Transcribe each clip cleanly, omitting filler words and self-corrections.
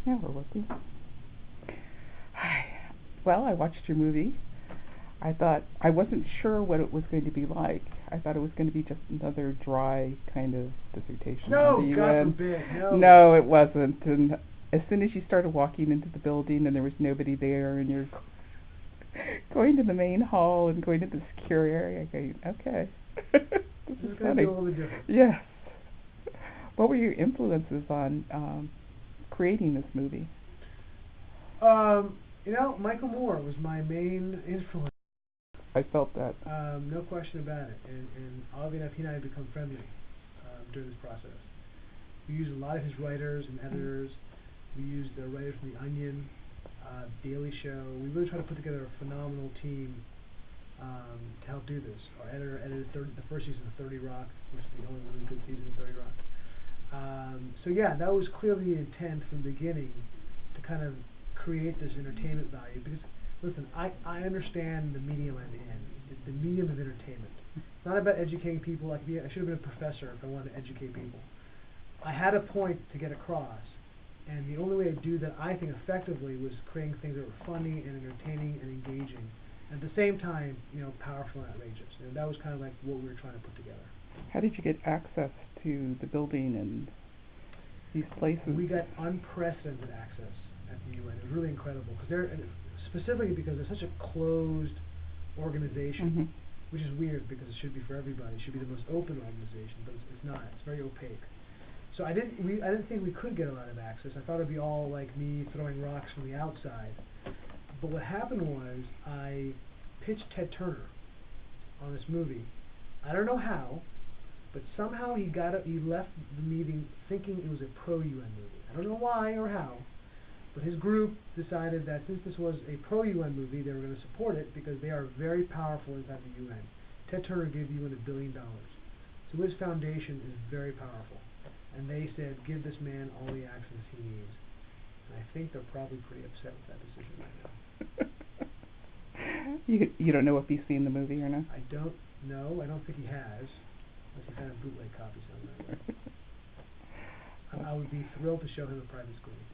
Yeah, we're working. Hi. Well, I watched your movie. I wasn't sure what it was going to be like. I thought it was going to be just another dry kind of dissertation on the No, God UN. forbid, no. No, it wasn't. And as soon as you started walking into the building and there was nobody there and you're going to the main hall and going to the secure area, going, okay, this is going to funny. be a little bit different. Yes. What were your influences on creating this movie? Michael Moore was my main influence. I felt that. No question about it. And oddly enough, he and I have become friendly during this process. We used a lot of his writers and editors. We used the writers from The Onion, Daily Show. We really tried to put together a phenomenal team to help do this. Our editor edited the first season of 30 Rock, which is the only really good season of 30 Rock. So yeah, that was clearly the intent from the beginning, to kind of create this entertainment value. Because listen, I understand the medium I'm in. The medium is entertainment. It's not about educating people. I should have been a professor if I wanted to educate people. I had a point to get across, and the only way to do that, I think, effectively was creating things that were funny and entertaining and engaging, and at the same time, powerful and outrageous. And that was kind of like what we were trying to put together. How did you get access to the building and these places? We got unprecedented access at the UN. It was really incredible, specifically because they're such a closed organization, which is weird because it should be for everybody. It should be the most open organization, but it's not. It's very opaque. So I didn't think we could get a lot of access. I thought it'd be all like me throwing rocks from the outside. But what happened was I pitched Ted Turner on this movie. I don't know how, but somehow he left the meeting thinking it was a pro-UN movie. I don't know why or how, but his group decided that since this was a pro-UN movie, they were going to support it because they are very powerful inside the UN. Ted Turner gave the UN $1 billion. So his foundation is very powerful. And they said, give this man all the access he needs. And I think they're probably pretty upset with that decision right now. You don't know if he's seen the movie or not? I don't know. I don't think he has. Unless he found a bootleg copy somewhere. I would be thrilled to show him a private screening.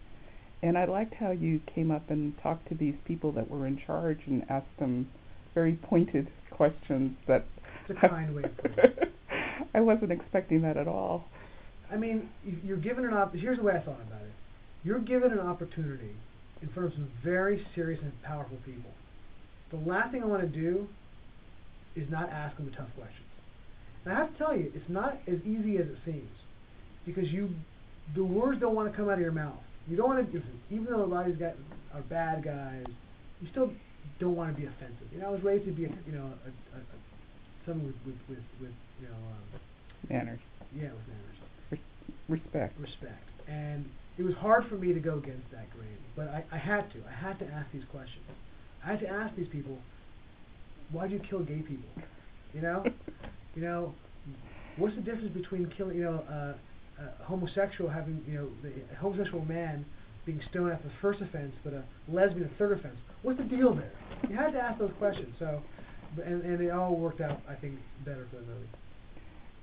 And I liked how you came up and talked to these people that were in charge and asked them very pointed questions that... It's a kind way of putting it. I wasn't expecting that at all. I mean, you're given here's the way I thought about it. You're given an opportunity in front of some very serious and powerful people. The last thing I want to do is not ask them the tough questions. And I have to tell you, it's not as easy as it seems, because the words don't want to come out of your mouth. You don't want to, even though a lot of these guys are bad guys, you still don't want to be offensive. I was raised to be someone with manners. Yeah, with manners. Respect. And it was hard for me to go against that grain, but I had to. I had to ask these questions. I had to ask these people, why'd you kill gay people? What's the difference between killing, a homosexual a homosexual man being stoned after the first offense, but a lesbian the third offense? What's the deal there? You had to ask those questions. So, and it all worked out, I think, better for the movie.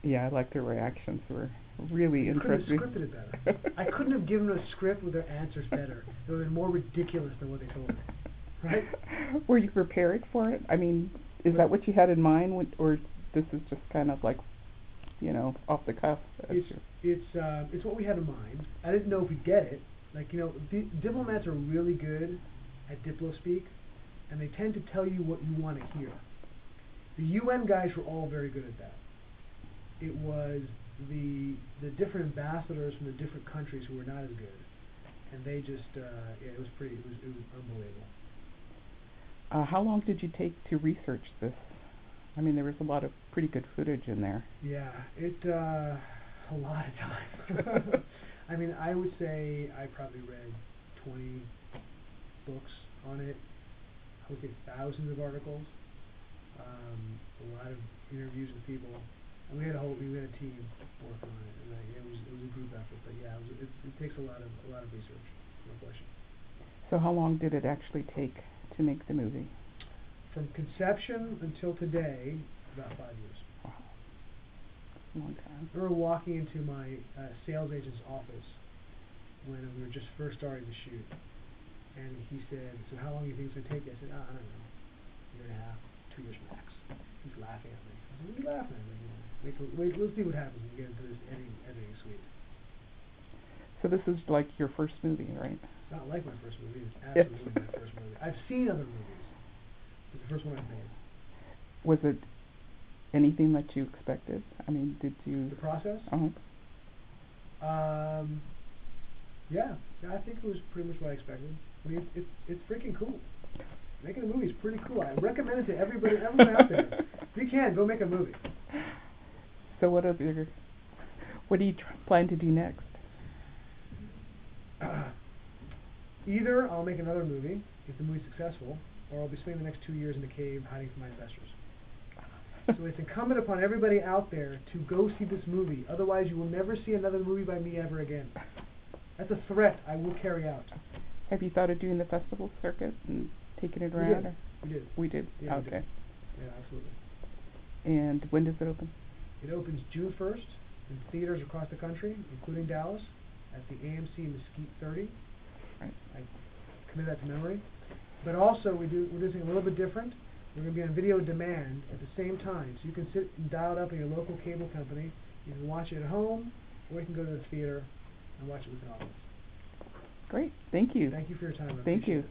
Yeah, I liked their reactions. They were really interesting. Couldn't have scripted it better. I couldn't have given them a script with their answers better. They would have been more ridiculous than what they told me. Right? Were you prepared for it? I mean, is that what you had in mind, or this is just kind of like, off the cuff? It's what we had in mind. I didn't know if we'd get it. Diplomats are really good at diplo-speak, and they tend to tell you what you want to hear. The UN guys were all very good at that. It was the different ambassadors from the different countries who were not as good, and they just it was unbelievable. How long did you take to research this? I mean, there was a lot of pretty good footage in there. Yeah, a lot of time. I mean, I would say I probably read 20 books on it. I would say thousands of articles, a lot of interviews with people. And we had a team work on it, and it was a group effort. But yeah, it takes a lot of research, no question. So how long did it actually take to make the movie? From conception until today, about 5 years. Wow, a long time. I remember walking into my sales agent's office, when we were just first starting to shoot. And he said, so how long do you think it's going to take you? I said, I don't know, year and a half, 2 years max. He's laughing at me. I said, what are you laughing at me? Wait, let's see what happens when we get into this editing suite. So this is like your first movie, right? It's not like my first movie. It's absolutely my first movie. I've seen other movies. It's the first one I've made. Was it anything that you expected? I mean, did you... The process? Yeah, I think it was pretty much what I expected. I mean, it's freaking cool. Making a movie is pretty cool. I recommend it to everyone out there. If you can, go make a movie. So what do you plan to do next? Either I'll make another movie, if the movie's successful, or I'll be spending the next 2 years in the cave hiding from my investors. So it's incumbent upon everybody out there to go see this movie. Otherwise, you will never see another movie by me ever again. That's a threat I will carry out. Have you thought of doing the festival circuit and taking it around? We did. Yeah, okay. We did. Yeah, absolutely. And when does it open? It opens June 1st in theaters across the country, including Dallas, at the AMC Mesquite 30. Right. I committed that to memory. But also, we're doing something a little bit different. We're going to be on video demand at the same time. So you can sit and dial it up in your local cable company. You can watch it at home, or you can go to the theater and watch it with an audience. Great. Thank you. Thank you for your time. Thank you.